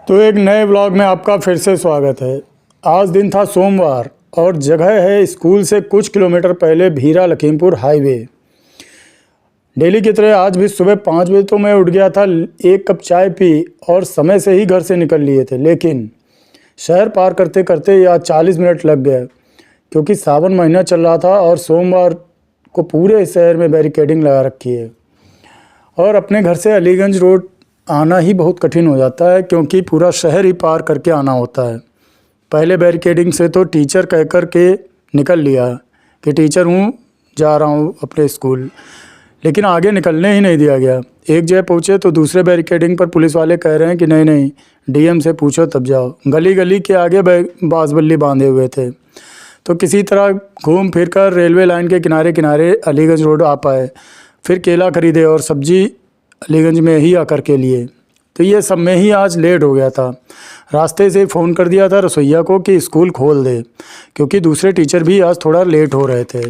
तो एक नए व्लॉग में आपका फिर से स्वागत है। आज दिन था सोमवार और जगह है स्कूल से कुछ किलोमीटर पहले भीरा लखीमपुर हाईवे। डेली की तरह आज भी सुबह 5 बजे तो मैं उठ गया था, एक कप चाय पी और समय से ही घर से निकल लिए थे। लेकिन शहर पार करते करते या 40 मिनट लग गए, क्योंकि सावन महीना चल रहा था और सोमवार को पूरे शहर में बैरिकेडिंग लगा रखी है। और अपने घर से अलीगंज रोड आना ही बहुत कठिन हो जाता है, क्योंकि पूरा शहर ही पार करके आना होता है। पहले बैरिकेडिंग से तो टीचर कह कर के निकल लिया कि टीचर हूँ, जा रहा हूँ अपने स्कूल, लेकिन आगे निकलने ही नहीं दिया गया। एक जगह पहुँचे तो दूसरे बैरिकेडिंग पर पुलिस वाले कह रहे हैं कि नहीं नहीं, डीएम से पूछो तब जाओ। गली गली के आगे बांसबल्ली बांधे हुए थे, तो किसी तरह घूम फिर कर रेलवे लाइन के किनारे किनारे अलीगंज रोड आ पाए। फिर केला खरीदे और सब्जी अलीगंज में ही आकर के लिए। तो ये सब में ही आज लेट हो गया था। रास्ते से फ़ोन कर दिया था रसोइया को कि स्कूल खोल दे, क्योंकि दूसरे टीचर भी आज थोड़ा लेट हो रहे थे।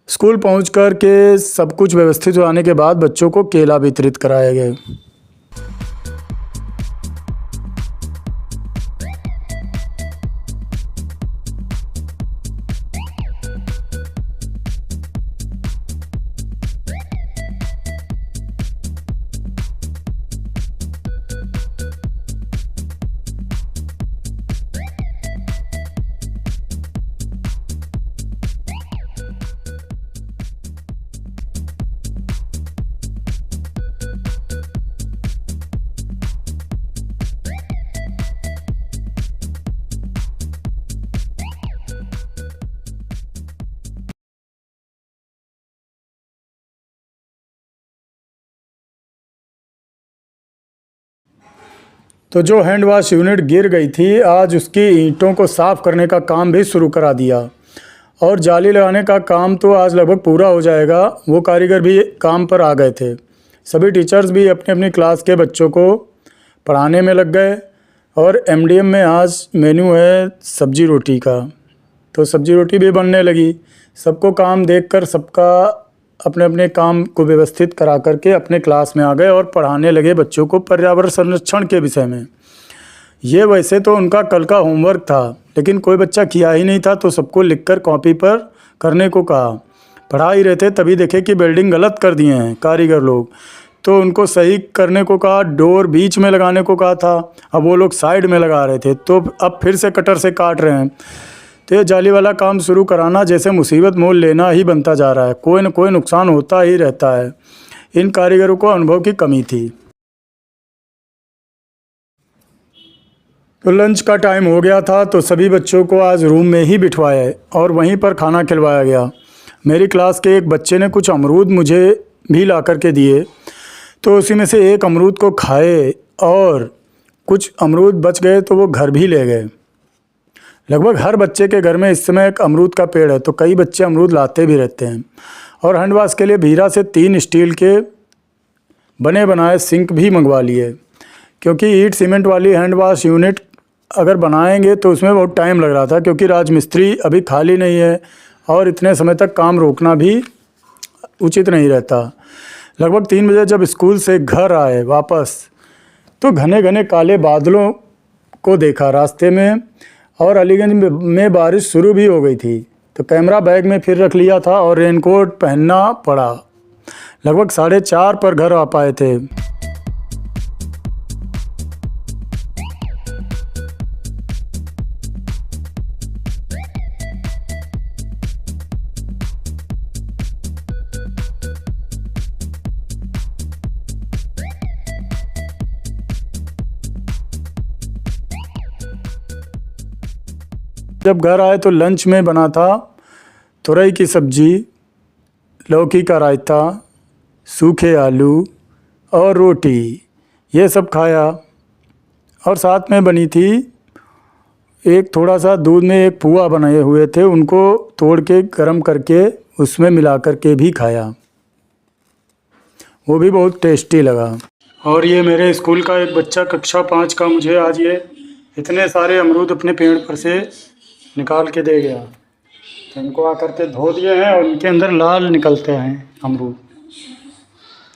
स्कूल पहुंच कर के सब कुछ व्यवस्थित हो जाने के बाद बच्चों को केला वितरित कराए गए। तो जो हैंड वॉश यूनिट गिर गई थी, आज उसकी ईंटों को साफ़ करने का काम भी शुरू करा दिया। और जाली लगाने का काम तो आज लगभग पूरा हो जाएगा। वो कारीगर भी काम पर आ गए थे। सभी टीचर्स भी अपनी अपनी क्लास के बच्चों को पढ़ाने में लग गए। और एमडीएम में आज मेन्यू है सब्जी रोटी का, तो सब्जी रोटी भी बनने लगी। सबको काम देखकर सबका अपने अपने काम को व्यवस्थित करा करके अपने क्लास में आ गए और पढ़ाने लगे बच्चों को पर्यावरण संरक्षण के विषय में। ये वैसे तो उनका कल का होमवर्क था, लेकिन कोई बच्चा किया ही नहीं था, तो सबको लिखकर कॉपी पर करने को कहा। पढ़ा ही रहे थे तभी देखे कि बिल्डिंग गलत कर दिए हैं कारीगर लोग, तो उनको सही करने को कहा। डोर बीच में लगाने को कहा था, अब वो लोग साइड में लगा रहे थे, तो अब फिर से कटर से काट रहे हैं। तो ये जाली वाला काम शुरू कराना जैसे मुसीबत मोल लेना ही बनता जा रहा है। कोई न कोई नुकसान होता ही रहता है। इन कारीगरों को अनुभव की कमी थी। तो लंच का टाइम हो गया था, तो सभी बच्चों को आज रूम में ही बिठवाया और वहीं पर खाना खिलवाया गया। मेरी क्लास के एक बच्चे ने कुछ अमरूद मुझे भी ला कर के दिए, तो उसी में से एक अमरूद को खाए और कुछ अमरूद बच गए तो वो घर भी ले गए। लगभग हर बच्चे के घर में इस समय एक अमरूद का पेड़ है, तो कई बच्चे अमरूद लाते भी रहते हैं। और हैंड वॉश के लिए भीरा से 3 स्टील के बने बनाए सिंक भी मंगवा लिए, क्योंकि ईंट सीमेंट वाली हैंड वॉश यूनिट अगर बनाएंगे तो उसमें बहुत टाइम लग रहा था, क्योंकि राजमिस्त्री अभी खाली नहीं है और इतने समय तक काम रोकना भी उचित नहीं रहता। लगभग 3 बजे जब स्कूल से घर आए वापस, तो घने घने काले बादलों को देखा रास्ते में, और अलीगंज में बारिश शुरू भी हो गई थी। तो कैमरा बैग में फिर रख लिया था और रेनकोट पहनना पड़ा। लगभग 4:30 पर घर आ पाए थे। जब घर आए तो लंच में बना था तुरई की सब्जी, लौकी का रायता, सूखे आलू और रोटी। ये सब खाया। और साथ में बनी थी एक थोड़ा सा दूध में एक पुआ बनाए हुए थे, उनको तोड़ के गर्म करके उसमें मिला करके भी खाया। वो भी बहुत टेस्टी लगा। और ये मेरे स्कूल का एक बच्चा कक्षा 5 का मुझे आज ये इतने सारे अमरूद अपने पेड़ पर से निकाल के दे गया। तो इनको आकर के धो दिए हैं और इनके अंदर लाल निकलते हैं अमरूद।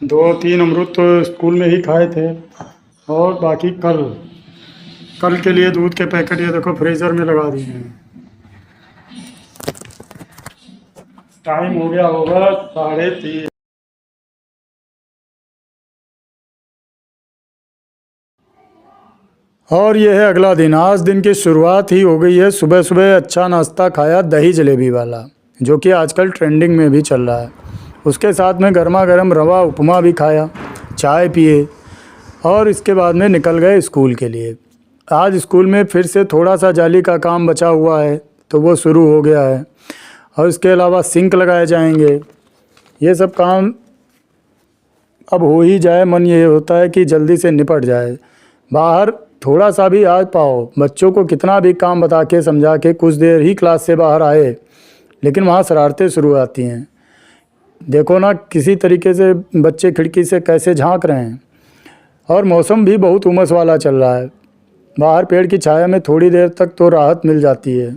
2-3 अमरूद तो स्कूल में ही खाए थे। और बाकी कल कल के लिए दूध के पैकेट ये देखो फ्रीज़र में लगा दिए हैं। टाइम हो गया होगा 3:30। और ये है अगला दिन। आज दिन की शुरुआत ही हो गई है। सुबह सुबह अच्छा नाश्ता खाया दही जलेबी वाला, जो कि आजकल ट्रेंडिंग में भी चल रहा है। उसके साथ में गर्मा गर्म रवा उपमा भी खाया, चाय पिए और इसके बाद में निकल गए स्कूल के लिए। आज स्कूल में फिर से थोड़ा सा जाली का काम बचा हुआ है तो वो शुरू हो गया है। और इसके अलावा सिंक लगाए जाएंगे। ये सब काम अब हो ही जाए, मन ये होता है कि जल्दी से निपट जाए। बाहर थोड़ा सा भी आ पाओ, बच्चों को कितना भी काम बता के समझा के कुछ देर ही क्लास से बाहर आए, लेकिन वहाँ शरारतें शुरू आती हैं। देखो ना किसी तरीके से बच्चे खिड़की से कैसे झांक रहे हैं। और मौसम भी बहुत उमस वाला चल रहा है। बाहर पेड़ की छाया में थोड़ी देर तक तो राहत मिल जाती है,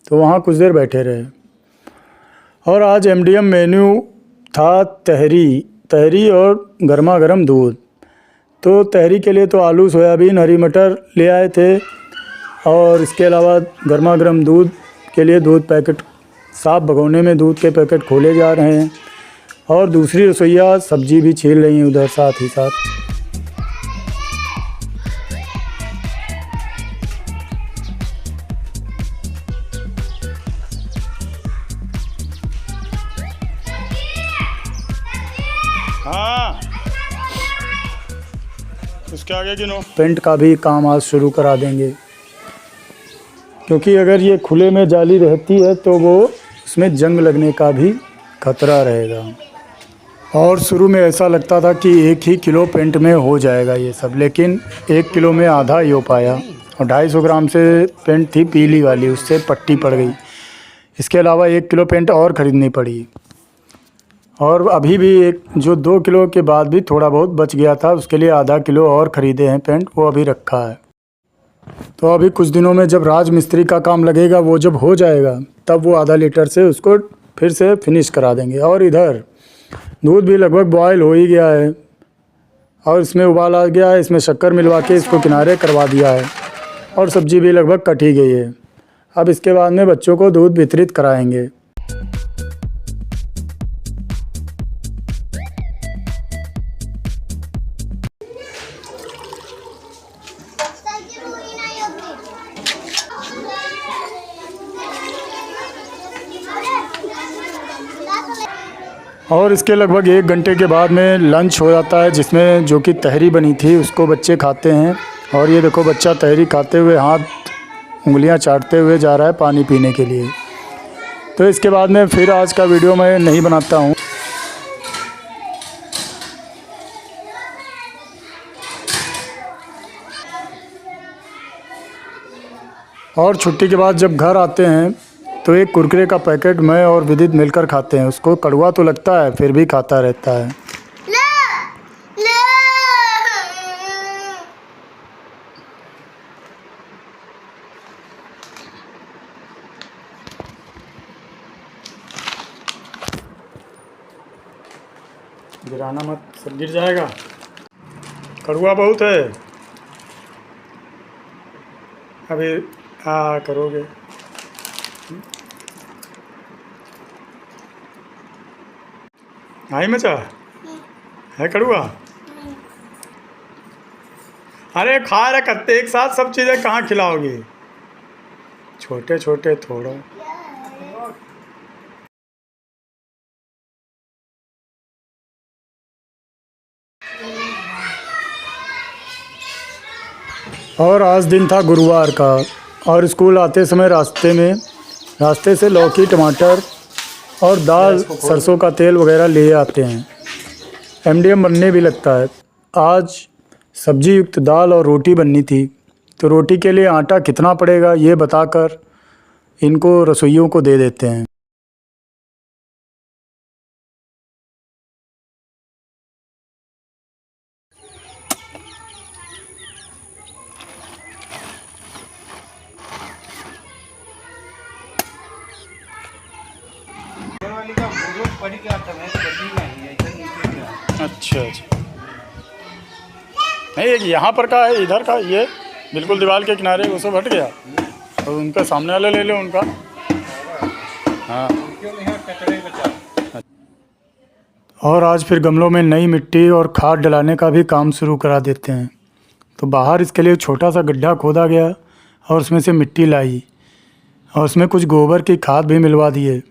तो वहाँ कुछ देर बैठे रहे। और आज एमडीएम मेन्यू था तहरी और गर्मा गर्म दूध। तो तहरी के लिए तो आलू सोयाबीन हरी मटर ले आए थे, और इसके अलावा गर्मा गर्म दूध के लिए दूध पैकेट साफ भगोने में दूध के पैकेट खोले जा रहे हैं। और दूसरी रसोइया सब्जी भी छील रही हैं उधर साथ ही साथ। हाँ, उसके आगे गिनो। पेंट का भी काम आज शुरू करा देंगे, क्योंकि अगर ये खुले में जाली रहती है तो वो उसमें जंग लगने का भी खतरा रहेगा। और शुरू में ऐसा लगता था कि 1 ही किलो पेंट में हो जाएगा ये सब, लेकिन 1 किलो में आधा ही हो पाया। और 250 ग्राम से पेंट थी पीली वाली, उससे पट्टी पड़ गई। इसके अलावा 1 किलो पेंट और ख़रीदनी पड़ी। और अभी भी एक जो 2 किलो के बाद भी थोड़ा बहुत बच गया था, उसके लिए आधा किलो और ख़रीदे हैं पेंट, वो अभी रखा है। तो अभी कुछ दिनों में जब राज मिस्त्री का काम लगेगा, वो जब हो जाएगा तब वो आधा लीटर से उसको फिर से फिनिश करा देंगे। और इधर दूध भी लगभग बॉयल हो ही गया है, और इसमें उबाल आ गया है। इसमें शक्कर मिलवा के इसको किनारे करवा दिया है, और सब्ज़ी भी लगभग कट ही गई है। अब इसके बाद में बच्चों को दूध वितरित कराएंगे। और इसके लगभग 1 घंटे के बाद में लंच हो जाता है, जिसमें जो कि तहरी बनी थी उसको बच्चे खाते हैं। और ये देखो बच्चा तहरी खाते हुए हाथ उंगलियां चाटते हुए जा रहा है पानी पीने के लिए। तो इसके बाद में फिर आज का वीडियो मैं नहीं बनाता हूँ। और छुट्टी के बाद जब घर आते हैं तो एक कुरकुरे का पैकेट मैं और विदित मिलकर खाते हैं। उसको कड़वा तो लगता है, फिर भी खाता रहता है। गिराना मत, सब गिर जाएगा। कड़वा बहुत है। अभी हाँ करोगे। आई मचा है कड़वा। अरे खा रहे कत्ते एक साथ सब चीज़ें कहाँ खिलाओगे, छोटे छोटे थोड़ा। और आज दिन था गुरुवार का, और स्कूल आते समय रास्ते से लौकी टमाटर और दाल सरसों का तेल वगैरह ले आते हैं। एमडीएम बनने भी लगता है। आज सब्जी युक्त दाल और रोटी बननी थी, तो रोटी के लिए आटा कितना पड़ेगा ये बताकर इनको रसोइयों को दे देते हैं। अच्छा अच्छा। नहीं, एक यहाँ पर का है, इधर का ये बिल्कुल दीवार के किनारे वो सब हट गया, और उनका सामने वाले ले लो उनका। हाँ, और आज फिर गमलों में नई मिट्टी और खाद डलाने का भी काम शुरू करा देते हैं। तो बाहर इसके लिए छोटा सा गड्ढा खोदा गया और उसमें से मिट्टी लाई और उसमें कुछ गोबर की खाद भी मिलवा दिए,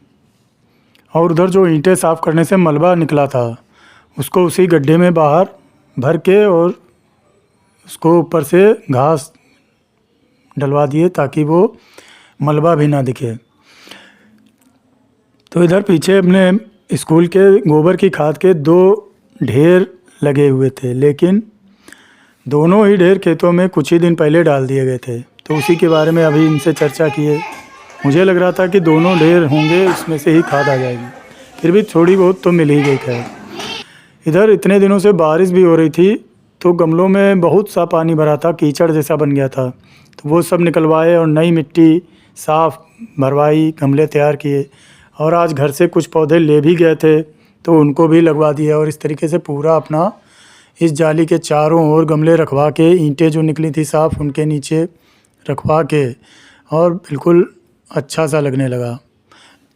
और उधर जो ईंटें साफ़ करने से मलबा निकला था उसको उसी गड्ढे में बाहर भर के और उसको ऊपर से घास डलवा दिए ताकि वो मलबा भी ना दिखे। तो इधर पीछे अपने स्कूल के गोबर की खाद के 2 ढेर लगे हुए थे, लेकिन दोनों ही ढेर खेतों में कुछ ही दिन पहले डाल दिए गए थे। तो उसी के बारे में अभी इनसे चर्चा किए। मुझे लग रहा था कि दोनों ढेर होंगे, इसमें से ही खाद आ जाएगी, फिर भी थोड़ी बहुत तो मिल ही गई। खैर, इधर इतने दिनों से बारिश भी हो रही थी तो गमलों में बहुत सा पानी भरा था, कीचड़ जैसा बन गया था। तो वो सब निकलवाए और नई मिट्टी साफ़ भरवाई, गमले तैयार किए, और आज घर से कुछ पौधे ले भी गए थे तो उनको भी लगवा दिया। और इस तरीके से पूरा अपना इस जाली के चारों ओर गमले रखवा के, ईंटें जो निकली थी साफ़ उनके नीचे रखवा के, और बिल्कुल अच्छा सा लगने लगा।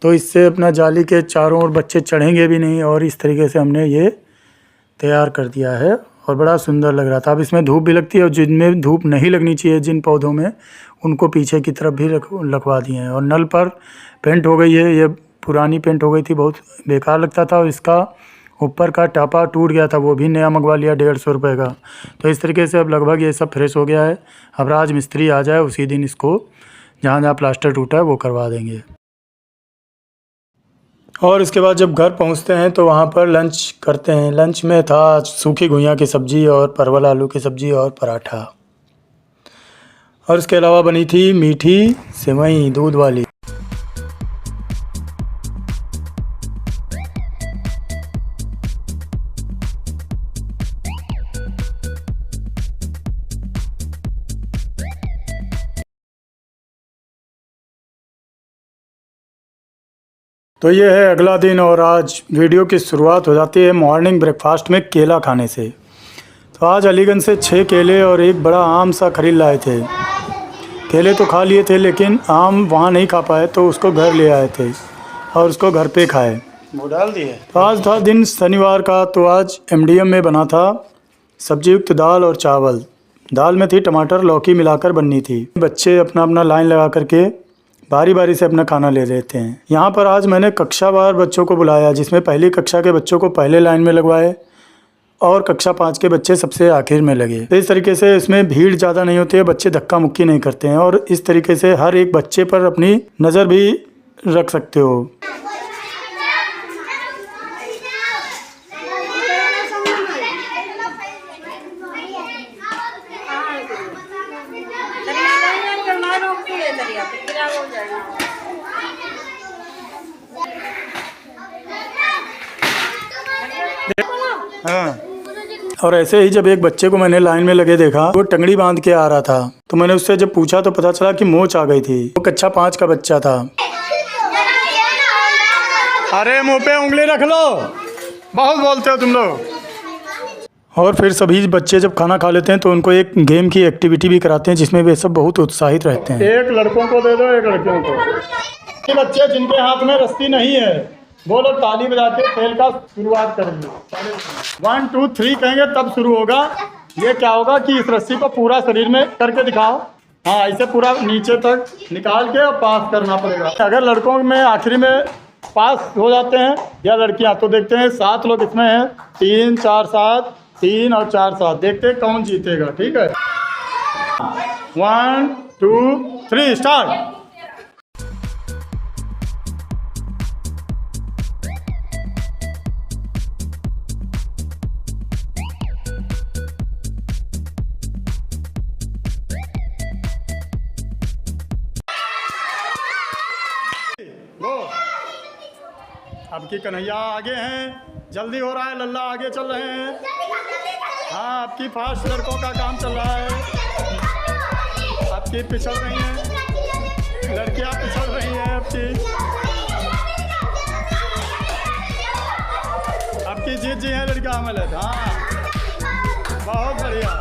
तो इससे अपना जाली के चारों ओर बच्चे चढ़ेंगे भी नहीं, और इस तरीके से हमने ये तैयार कर दिया है और बड़ा सुंदर लग रहा था। अब इसमें धूप भी लगती है, और जिनमें धूप नहीं लगनी चाहिए जिन पौधों में, उनको पीछे की तरफ भी लगवा दिए हैं। और नल पर पेंट हो गई है, ये पुरानी पेंट हो गई थी, बहुत बेकार लगता था, और इसका ऊपर का टापा टूट गया था, वो भी नया मंगवा लिया 150 रुपये का। तो इस तरीके से अब लगभग ये सब फ्रेश हो गया है। अब राज मिस्त्री आ जाए उसी दिन इसको जहाँ जहाँ प्लास्टर टूटा है वो करवा देंगे। और इसके बाद जब घर पहुँचते हैं तो वहाँ पर लंच करते हैं। लंच में था सूखी घुइयाँ की सब्ज़ी और परवल आलू की सब्ज़ी और पराठा, और इसके अलावा बनी थी मीठी सेवई दूध वाली। तो ये है अगला दिन, और आज वीडियो की शुरुआत हो जाती है मॉर्निंग ब्रेकफास्ट में केला खाने से। तो आज अलीगंज से 6 केले और एक बड़ा आम सा खरीद लाए थे। केले तो खा लिए थे, लेकिन आम वहाँ नहीं खा पाए तो उसको घर ले आए थे और उसको घर पे खाए, वो डाल दिए। तो आज था दिन शनिवार का, तो आज MDM में बना था सब्जी युक्त दाल और चावल। दाल में थी टमाटर लौकी मिलाकर बननी थी। बच्चे अपना अपना लाइन लगा करके बारी बारी से अपना खाना ले लेते हैं। यहाँ पर आज मैंने कक्षावार बच्चों को बुलाया, जिसमें पहली कक्षा के बच्चों को पहले लाइन में लगवाए और कक्षा 5 के बच्चे सबसे आखिर में लगे। तो इस तरीके से इसमें भीड़ ज़्यादा नहीं होती है, बच्चे धक्का मुक्की नहीं करते हैं, और इस तरीके से हर एक बच्चे पर अपनी नज़र भी रख सकते हो। हाँ, और ऐसे ही जब एक बच्चे को मैंने लाइन में लगे देखा, वो टंगड़ी बांध के आ रहा था, तो मैंने उससे जब पूछा तो पता चला कि मोच आ गई थी। वो कक्षा 5 का बच्चा था। अरे मुंह पे उंगली रख लो, बहुत बोलते हो तुम लोग। और फिर सभी बच्चे जब खाना खा लेते हैं तो उनको एक गेम की एक्टिविटी भी कराते हैं, जिसमें वे सब बहुत उत्साहित रहते हैं। एक लड़कों को दे दो, एक लड़कियों को। बच्चे जिनके हाथ में रस्सी नहीं है वो लोग ताली बजा के खेल का शुरुआत करेंगे। 1 2 3 कहेंगे तब शुरू होगा। ये क्या होगा कि इस रस्सी को पूरा शरीर में करके दिखाओ। हाँ, ऐसे पूरा नीचे तक निकाल के पास करना पड़ेगा। अगर लड़कों में आखिरी में पास हो जाते हैं या लड़कियां, तो देखते हैं 7 लोग इसमें हैं, 3 4 7, 3 और 4 7, देखते हैं कौन जीतेगा। ठीक है, 1 2 3 स्टार्ट। आपकी कन्हैया आगे हैं, जल्दी हो रहा है, लल्ला आगे चल रहे हैं। हाँ, आपकी फास्ट लड़कों का काम चल रहा है, आपकी पिछड़ रही हैं, लड़कियां पिछड़ रही हैं आपकी जीत जी है लड़कियां। अमल है। हाँ, बहुत बढ़िया।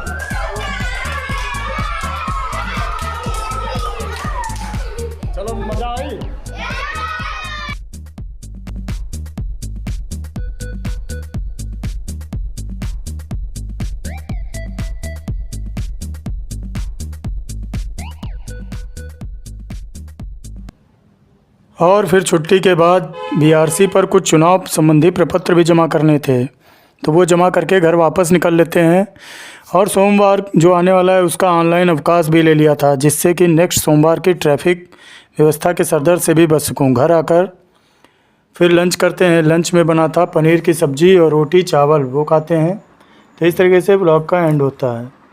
और फिर छुट्टी के बाद बीआरसी पर कुछ चुनाव संबंधी प्रपत्र भी जमा करने थे, तो वो जमा करके घर वापस निकल लेते हैं। और सोमवार जो आने वाला है उसका ऑनलाइन अवकाश भी ले लिया था, जिससे कि नेक्स्ट सोमवार की ट्रैफिक व्यवस्था के सरदर्द से भी बच सकूँ। घर आकर फिर लंच करते हैं। लंच में बना था पनीर की सब्ज़ी और रोटी चावल, वो खाते हैं। तो इस तरीके से ब्लॉग का एंड होता है।